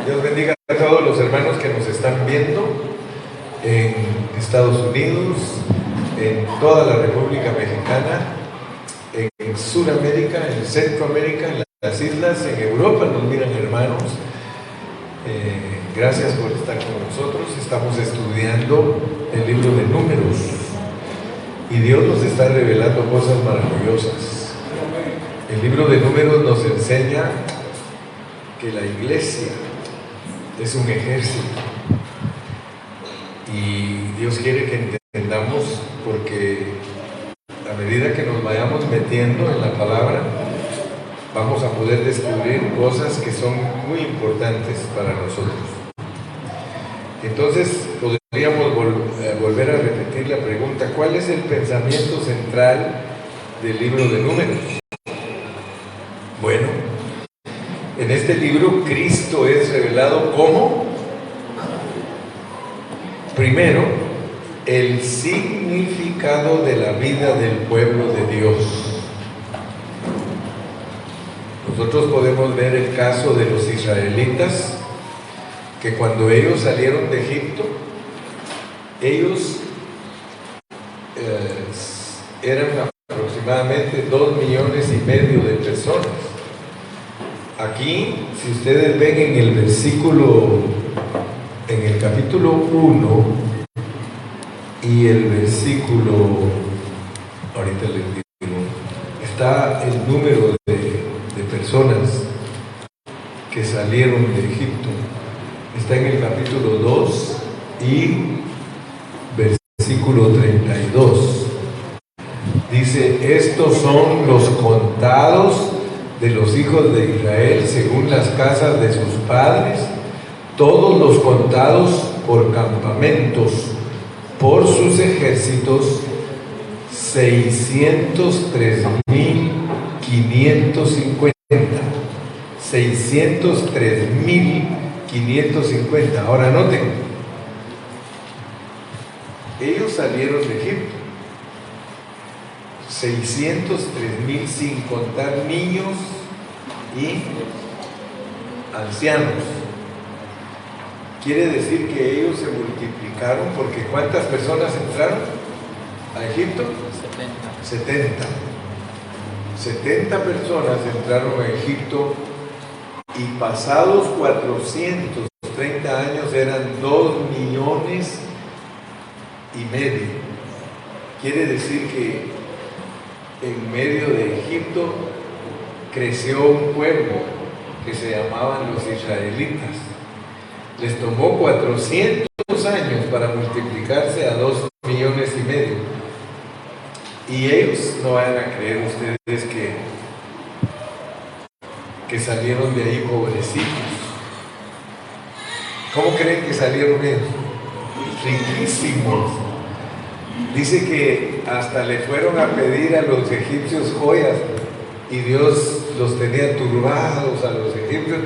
Dios bendiga a todos los hermanos que nos están viendo en Estados Unidos, en toda la República Mexicana, en Sudamérica, en Centroamérica, en las islas, en Europa nos miran hermanos. Gracias por estar con nosotros. Estamos estudiando el libro de Números y Dios nos está revelando cosas maravillosas. El libro de Números nos enseña que la iglesia es un ejército y Dios quiere que entendamos, porque a medida que nos vayamos metiendo en la palabra vamos a poder descubrir cosas que son muy importantes para nosotros. Entonces podríamos volver a repetir la pregunta: ¿cuál es el pensamiento central del libro de Números? Bueno, en este libro Cristo es revelado como, primero, el significado de la vida del pueblo de Dios. Nosotros podemos ver el caso de los israelitas, que cuando ellos salieron de Egipto, ellos eran aproximadamente 2,5 millones de personas. Aquí, si ustedes ven en el versículo, en el capítulo 1 y el versículo, ahorita les digo, está el número de personas que salieron de Egipto. Está en el capítulo 2 y versículo 32. Dice: estos son los contados de los hijos de Israel según las casas de sus padres, todos los contados por campamentos, por sus ejércitos, 603,550. 603,550. Ahora noten, ellos salieron de Egipto, 603,000 sin contar niños y ancianos. Quiere decir que ellos se multiplicaron, porque ¿cuántas personas entraron a Egipto? 70. 70 personas entraron a Egipto, y pasados 430 años eran 2,5 millones. Quiere decir que en medio de Egipto creció un pueblo que se llamaban los israelitas. Les tomó 400 años para multiplicarse a 2,5 millones. Y ellos, no van a creer ustedes que salieron de ahí pobrecitos. ¿Cómo creen que salieron ellos? Riquísimos. Dice que hasta le fueron a pedir a los egipcios joyas, y Dios los tenía turbados a los egipcios,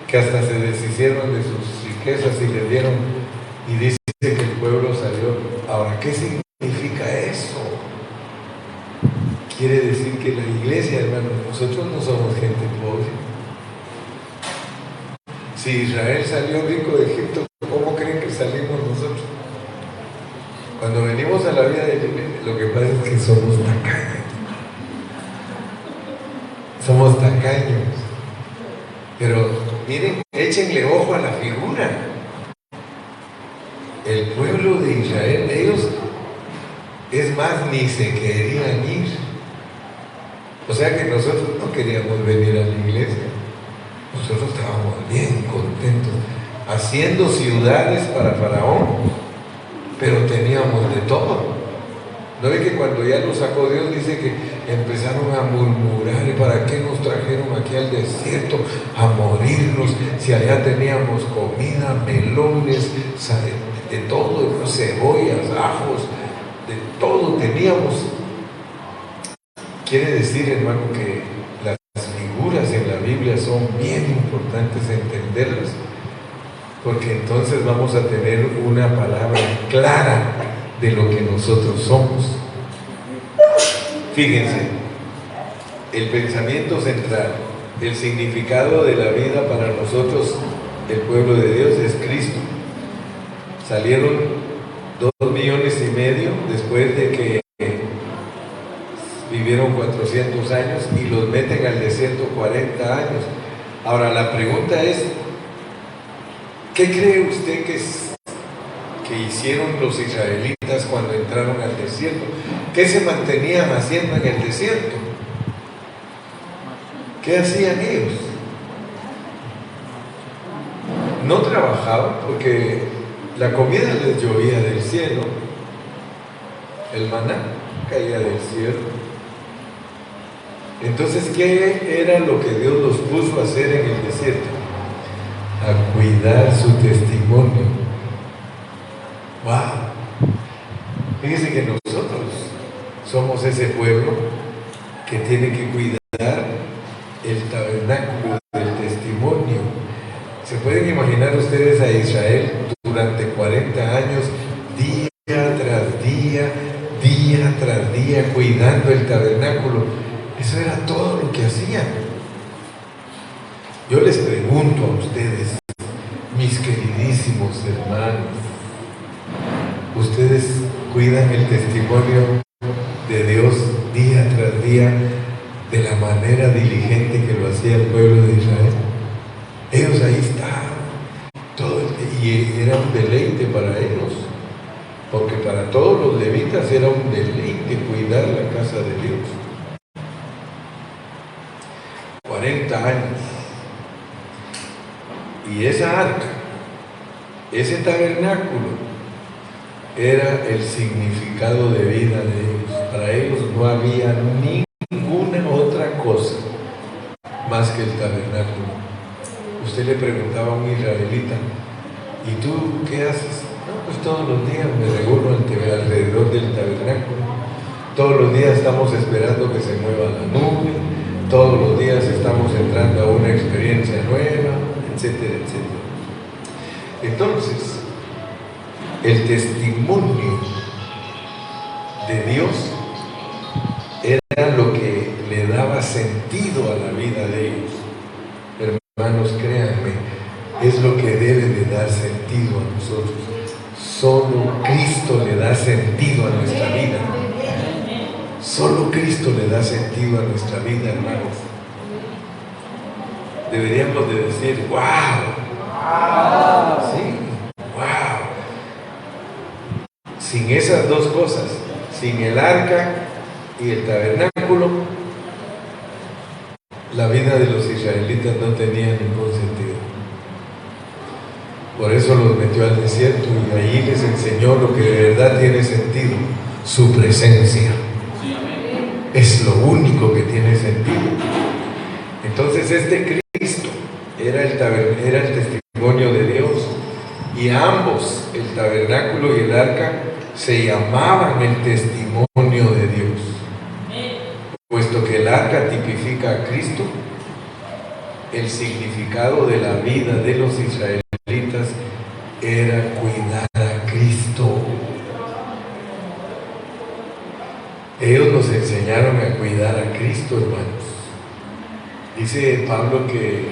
que hasta se deshicieron de sus riquezas y le dieron, y dice que el pueblo salió. Ahora, ¿qué significa eso? Quiere decir que la iglesia, hermanos, nosotros no somos gente pobre. Si Israel salió rico de Egipto, ¿cómo creen que salimos nosotros? Cuando venimos a la vida de la iglesia, lo que pasa es que somos tacaños. Somos tacaños. Pero miren, échenle ojo a la figura. El pueblo de Israel, ellos, es más, ni se querían ir. O sea que nosotros no queríamos venir a la iglesia. Nosotros estábamos bien contentos, haciendo ciudades para Faraón, pero teníamos de todo. ¿No ve que cuando ya los sacó Dios, dice que empezaron a murmurar: ¿y para qué nos trajeron aquí al desierto a morirnos si allá teníamos comida, melones, de todo, cebollas, ajos, de todo teníamos? Quiere decir, hermano, que las figuras en la Biblia son bien importantes entenderlas, porque entonces vamos a tener una palabra clara de lo que nosotros somos. Fíjense, el pensamiento central, el significado de la vida para nosotros el pueblo de Dios es Cristo. Salieron 2,5 millones después de que vivieron 400 años y los meten al desierto 40 años. Ahora la pregunta es, ¿qué cree usted que hicieron los israelitas cuando entraron al desierto? ¿Qué se mantenían haciendo en el desierto? ¿Qué hacían ellos? No trabajaban porque la comida les llovía del cielo, el maná caía del cielo. Entonces, ¿qué era lo que Dios los puso a hacer en el desierto? A cuidar su testimonio. ¡Wow! Fíjense que nosotros somos ese pueblo que tiene que cuidar el tabernáculo del testimonio. ¿Se pueden imaginar ustedes a Israel durante 40 años, día tras día, cuidando el tabernáculo? Eso era todo lo que hacían. Yo les pregunto a ustedes, mis queridísimos hermanos, ¿ustedes cuidan el testimonio de Dios día tras día de la manera diligente que lo hacía el pueblo de Israel? Ellos ahí estaban, y era un deleite para ellos, porque para todos los levitas era un deleite cuidar la casa de Dios. 40 años. Y esa arca, ese tabernáculo, era el significado de vida de ellos. Para ellos no había ninguna otra cosa más que el tabernáculo. Usted le preguntaba a un israelita, ¿y tú qué haces? No, pues todos los días me reúno alrededor del tabernáculo. Todos los días estamos esperando que se mueva la nube. Todos los días estamos entrando a una experiencia nueva, etcétera, etcétera. Entonces, el testimonio de Dios era lo que le daba sentido a la vida de ellos. Hermanos, créanme, es lo que debe de dar sentido a nosotros. Solo Cristo le da sentido a nuestra vida. Solo Cristo le da sentido a nuestra vida, hermanos. Deberíamos de decir, ¡wow! Sí, ¡wow! Sin esas dos cosas, sin el arca y el tabernáculo, la vida de los israelitas no tenía ningún sentido. Por eso los metió al desierto y allí les enseñó lo que de verdad tiene sentido, su presencia. Es lo único que tiene sentido. Entonces este Cristo era el testimonio de Dios, y ambos, el tabernáculo y el arca, se llamaban el testimonio de Dios. Puesto que el arca tipifica a Cristo, el significado de la vida de los israelitas era cuidar a Cristo. Ellos nos enseñaron a cuidar a Cristo, hermanos. Dice Pablo que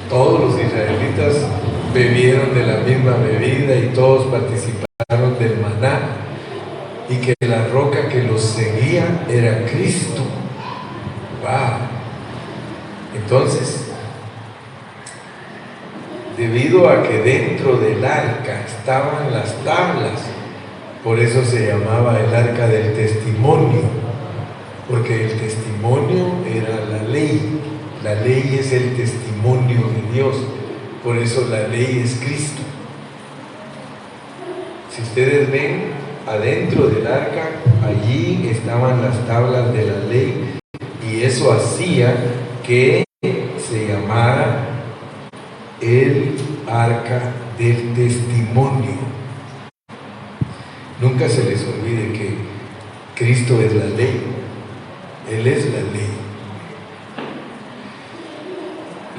todos los israelitas bebieron de la misma bebida y todos participaron del maná, y que la roca que los seguía era Cristo. ¡Wow! Entonces, debido a que dentro del arca estaban las tablas, por eso se llamaba el arca del testimonio, porque el testimonio era la ley. La ley es el testimonio de Dios, por eso la ley es Cristo. Si ustedes ven, adentro del arca, allí estaban las tablas de la ley, y eso hacía que se llamara el arca del testimonio. Nunca se les olvide que Cristo es la ley. Él es la ley.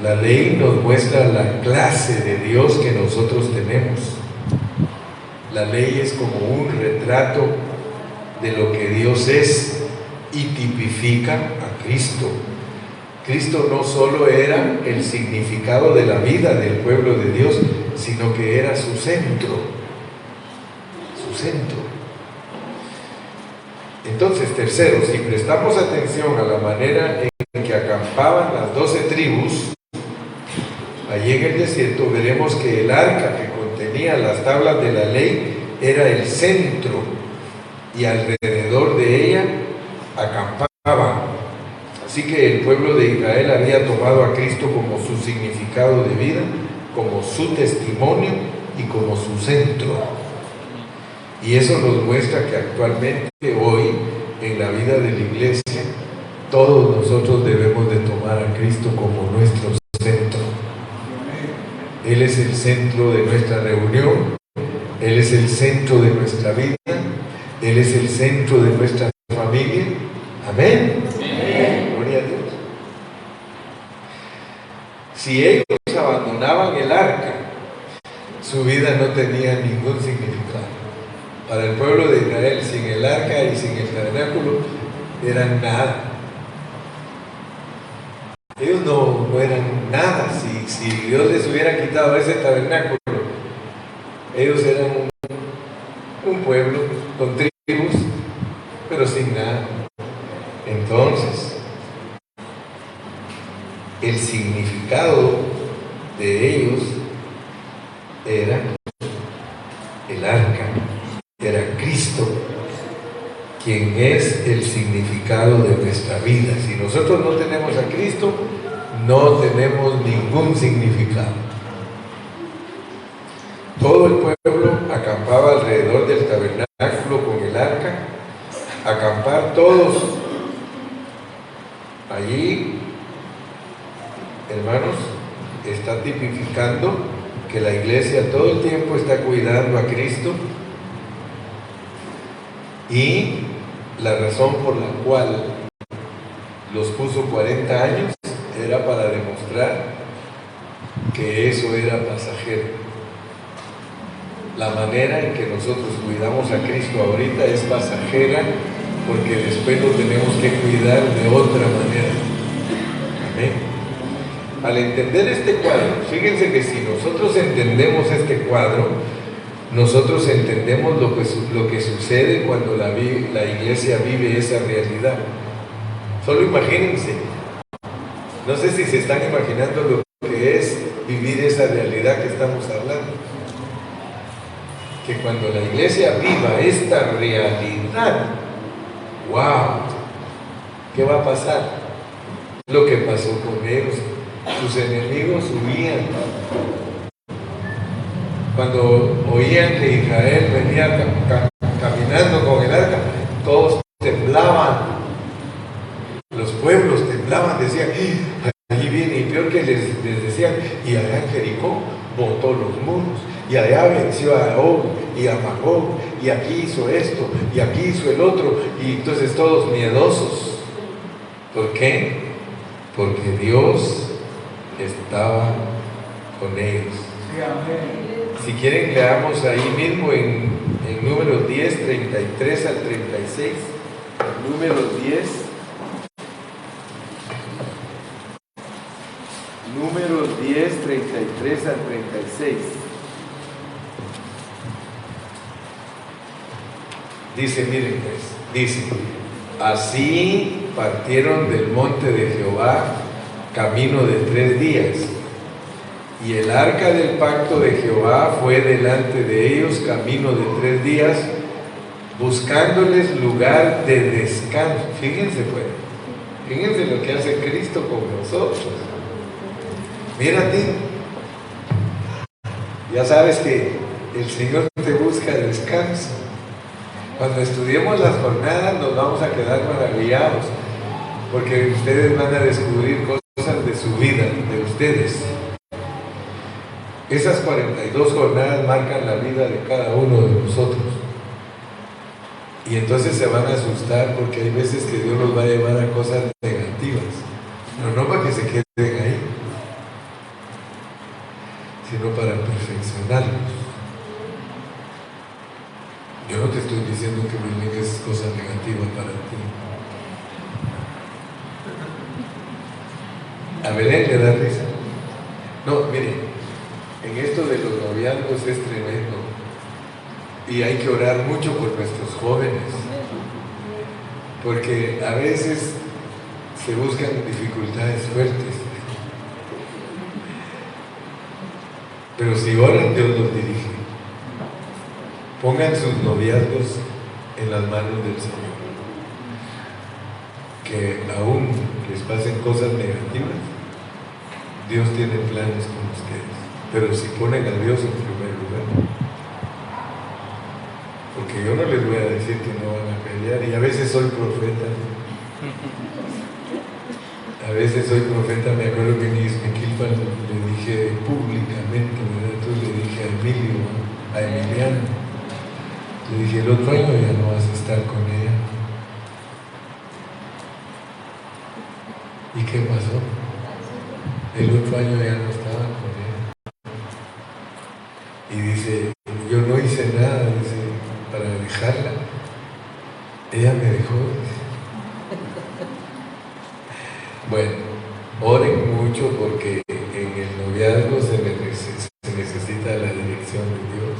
La ley nos muestra la clase de Dios que nosotros tenemos. La ley es como un retrato de lo que Dios es y tipifica a Cristo. Cristo no solo era el significado de la vida del pueblo de Dios, sino que era su centro. Su centro. Entonces, tercero, si prestamos atención a la manera en que acampaban las 12 tribus, allí en el desierto veremos que el arca que contenía las tablas de la ley era el centro y alrededor de ella acampaban. Así que el pueblo de Israel había tomado a Cristo como su significado de vida, como su testimonio y como su centro. Y eso nos muestra que actualmente, hoy, en la vida de la iglesia, todos nosotros debemos de tomar a Cristo como nuestro centro. Él es el centro de nuestra reunión, Él es el centro de nuestra vida, Él es el centro de nuestra familia. Amén. Gloria a Dios. Si ellos abandonaban el arca, su vida no tenía ningún significado. Para el pueblo de Israel, sin el arca y sin el tabernáculo, eran nada. Ellos no eran nada. Si Dios les hubiera quitado ese tabernáculo, ellos eran un pueblo con tribus, pero sin nada. Entonces, el significado de ellos era el arca, era Cristo, quien es el significado de nuestra vida. Si nosotros no tenemos a Cristo, no tenemos ningún significado. Todo el pueblo acampaba alrededor del tabernáculo con el arca. Acampar todos allí, hermanos, está tipificando que la iglesia todo el tiempo está cuidando a Cristo, y la razón por la cual los puso 40 años era para demostrar que eso era pasajero. La manera en que nosotros cuidamos a Cristo ahorita es pasajera, porque después lo tenemos que cuidar de otra manera. Amén. Al entender este cuadro, fíjense que si nosotros entendemos este cuadro, nosotros entendemos lo que sucede cuando la iglesia vive esa realidad. Solo imagínense, no sé si se están imaginando lo que es vivir esa realidad que estamos hablando. Que cuando la iglesia viva esta realidad, ¡wow! ¿Qué va a pasar? Lo que pasó con ellos. Sus enemigos huían. Cuando oían que Israel venía caminando con el arca, todos temblaban. Los pueblos temblaban, decían, allí viene, y peor que les decían, y allá en Jericó botó los muros, y allá venció a Og y a Magog, y aquí hizo esto, y aquí hizo el otro, y entonces todos miedosos. ¿Por qué? Porque Dios estaba con ellos. Si quieren, leamos ahí mismo en Números 10, 33 al 36. Números 10. Números 10, 33 al 36. Dice, miren pues, dice, así partieron del monte de Jehová camino de 3 días, y el arca del pacto de Jehová fue delante de ellos camino de 3 días, buscándoles lugar de descanso. Fíjense pues, fíjense lo que hace Cristo con nosotros. Mírate, ya sabes que el Señor te busca descanso. Cuando estudiemos las jornadas nos vamos a quedar maravillados, porque ustedes van a descubrir cosas de su vida, de ustedes. Esas 42 jornadas marcan la vida de cada uno de nosotros. Y entonces se van a asustar, porque hay veces que Dios los va a llevar a cosas negativas, pero no para que se queden ahí, sino para perfeccionarlos. Yo no te estoy diciendo que me es cosa negativa para ti. A Belén le da risa. No, mire, en esto de los noviazgos es tremendo. Y hay que orar mucho por nuestros jóvenes. Porque a veces se buscan dificultades fuertes. Pero si oran, Dios los dirige. Pongan sus noviazgos en las manos del Señor. Que aún les pasen cosas negativas, Dios tiene planes con ustedes. Pero si ponen a Dios en primer lugar. Porque yo no les voy a decir que no van a pelear. Y a veces soy profeta. A veces soy profeta. Me acuerdo que en Izmiquilpan le dije públicamente, ¿verdad? Entonces le dije a Emiliano, le dije, el otro año ya no vas a estar con ella. ¿Y qué pasó? El otro año ya no estaba con ella. Y dice, yo no hice nada, dice, para dejarla. Ella me dejó, dice. Bueno, oren mucho porque en el noviazgo se necesita la dirección de Dios.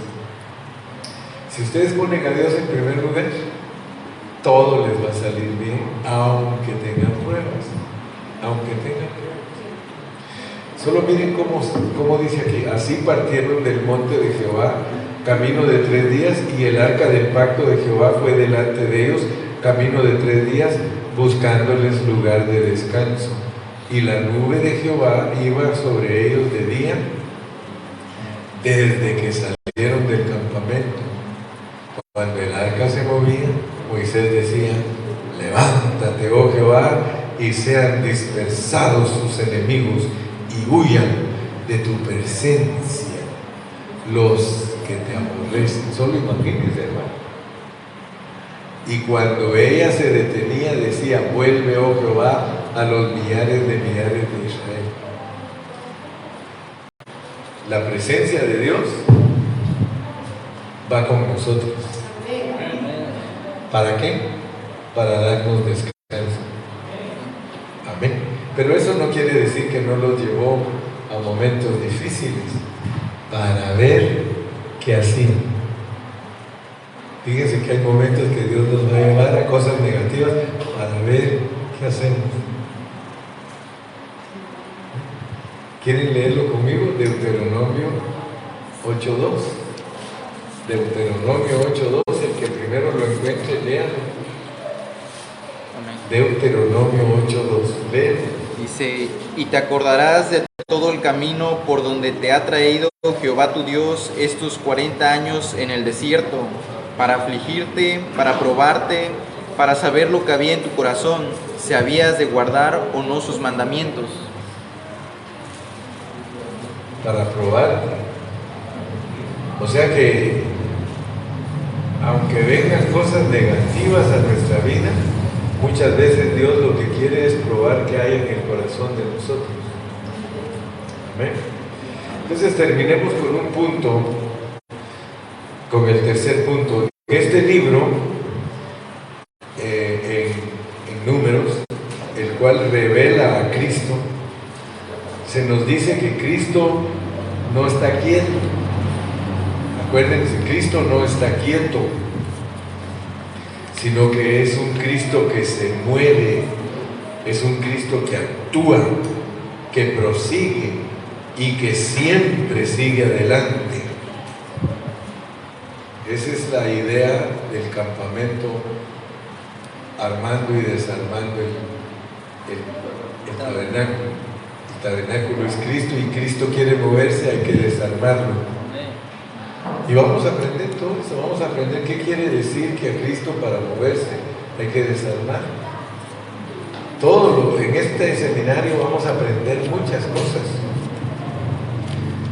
Si ustedes ponen a Dios en primer lugar, todo les va a salir bien, aunque tengan pruebas. Aunque tengan pruebas. Solo miren cómo dice aquí: así partieron del monte de Jehová, camino de 3 días, y el arca del pacto de Jehová fue delante de ellos, camino de 3 días, buscándoles lugar de descanso. Y la nube de Jehová iba sobre ellos de día, desde que salieron del campamento. Cuando el arca se movía, Moisés decía: levántate, oh Jehová, y sean dispersados sus enemigos, y huyan de tu presencia los que te aborrecen. Solo imagínense, hermano. Y cuando ella se detenía, decía: vuelve, oh Jehová, a los millares de Israel. La presencia de Dios va con nosotros. ¿Para qué? Para darnos descanso. Amén. Pero eso no quiere decir que no los llevó a momentos difíciles para ver qué hacían. Fíjense que hay momentos que Dios nos va a llevar a cosas negativas para ver qué hacemos. ¿Quieren leerlo conmigo? Deuteronomio 8:2. Deuteronomio 8:2, el que primero lo encuentre, léalo. Deuteronomio 8:2, léelo. Dice: y te acordarás de todo el camino por donde te ha traído Jehová tu Dios estos 40 años en el desierto, para afligirte, para probarte, para saber lo que había en tu corazón, si habías de guardar o no sus mandamientos. Para probarte. O sea que, aunque vengan cosas negativas a nuestra vida, muchas veces Dios lo que quiere es probar qué hay en el corazón de nosotros. Amén. Entonces terminemos con un punto, con el tercer punto. Este libro, en Números, el cual revela a Cristo, se nos dice que Cristo no está quieto. Acuérdense, Cristo no está quieto, sino que es un Cristo que se mueve, es un Cristo que actúa, que prosigue y que siempre sigue adelante. Esa es la idea del campamento, armando y desarmando el tabernáculo. El tabernáculo es Cristo y Cristo quiere moverse, hay que desarmarlo. Y vamos a aprender todo eso, vamos a aprender qué quiere decir que a Cristo para moverse hay que desarmar. En este seminario vamos a aprender muchas cosas.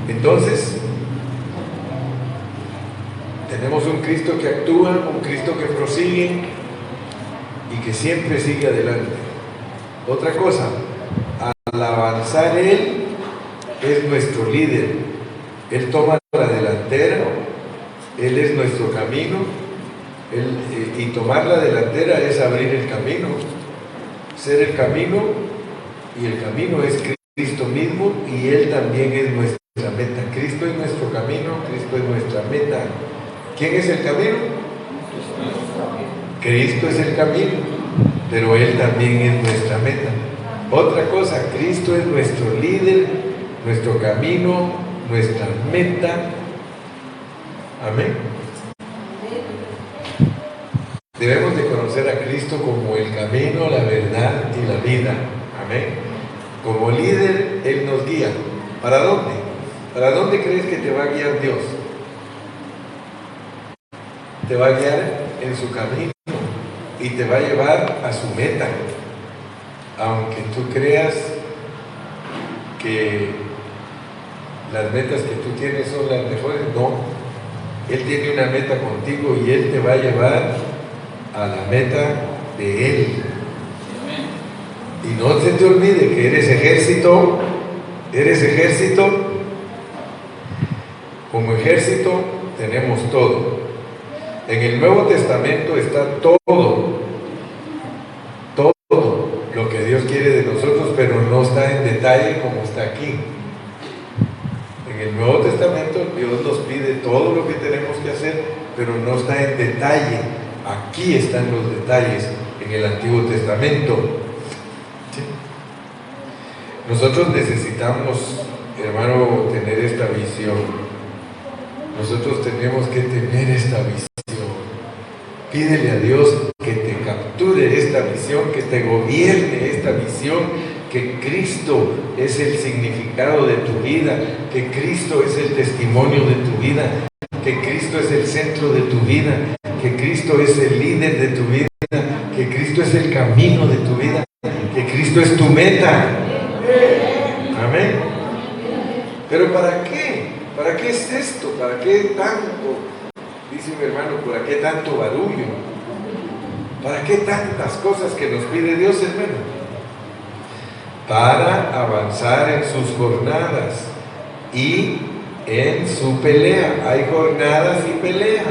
Entonces, tenemos un Cristo que actúa, un Cristo que prosigue y que siempre sigue adelante. Otra cosa, al avanzar Él es nuestro líder. Él toma la delantera, Él es nuestro camino, y tomar la delantera es abrir el camino, ser el camino, y el camino es Cristo. Cristo mismo y Él también es nuestra meta. Cristo es nuestro camino, Cristo es nuestra meta. ¿Quién es el camino? Cristo es el camino, pero Él también es nuestra meta. Otra cosa, Cristo es nuestro líder, nuestro camino, nuestra meta. Amén. Debemos de conocer a Cristo como el camino, la verdad y la vida. Amén. Como líder, Él nos guía. ¿Para dónde? ¿Para dónde crees que te va a guiar Dios? Te va a guiar en su camino y te va a llevar a su meta. Aunque tú creas que las metas que tú tienes son las mejores, no. Él tiene una meta contigo y Él te va a llevar a la meta de Él. Y no se te olvide que eres ejército. Como ejército tenemos todo. En el Nuevo Testamento está todo lo que Dios quiere de nosotros, pero no está en detalle como está aquí. En el Nuevo Testamento Dios nos pide todo lo que tenemos que hacer, pero no está en detalle. Aquí están los detalles en el Antiguo Testamento. ¿Sí? Nosotros necesitamos, hermano, tener esta visión. Nosotros tenemos que tener esta visión. Pídele a Dios que te capture esta visión, que te gobierne esta visión, que Cristo es el significado de tu vida, que Cristo es el testimonio de tu vida, que Cristo es el centro de tu vida, que Cristo es el líder de tu vida, que Cristo es el camino de tu vida, que Cristo es tu meta. Amén. Pero ¿para qué? ¿Para qué es esto? ¿Para qué tanto? Dice mi hermano, ¿para qué tanto barullo? ¿Para qué tantas cosas que nos pide Dios, hermano? Para avanzar en sus jornadas y en su pelea. Hay jornadas y pelea.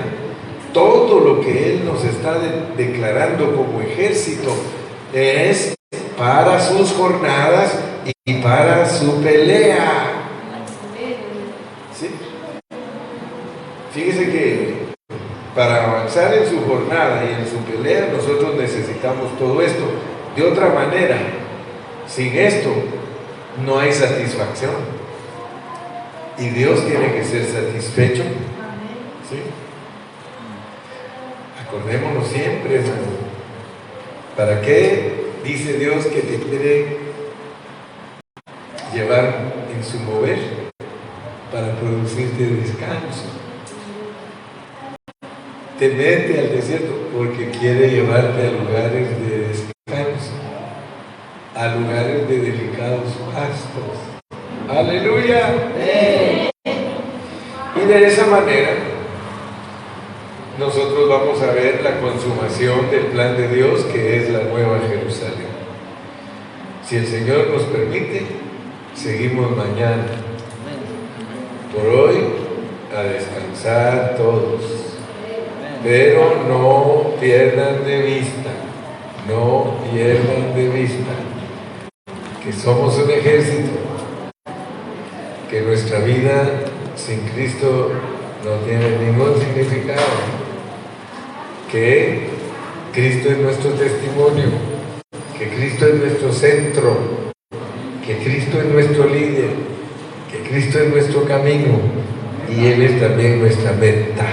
Todo lo que Él nos está declarando como ejército es para sus jornadas y para su pelea. ¿Sí? Fíjese que para avanzar en su jornada y en su pelea nosotros necesitamos todo esto. De otra manera, sin esto no hay satisfacción. Y Dios tiene que ser satisfecho. ¿Sí? Acordémonos siempre, hermano. ¿Para qué dice Dios que te quiere llevar en su mover? Para producirte descanso. Te mete al desierto porque quiere llevarte a lugares de descanso, a lugares de delicados pastos. ¡Aleluya! Y de esa manera nosotros vamos a ver la consumación del plan de Dios, que es la Nueva Jerusalén. Si el Señor nos permite, seguimos mañana. Por hoy, a descansar todos. Pero no pierdan de vista, que somos un ejército, que nuestra vida sin Cristo no tiene ningún significado, que Cristo es nuestro testimonio, que Cristo es nuestro centro, que Cristo es nuestro líder, que Cristo es nuestro camino y Él es también nuestra meta.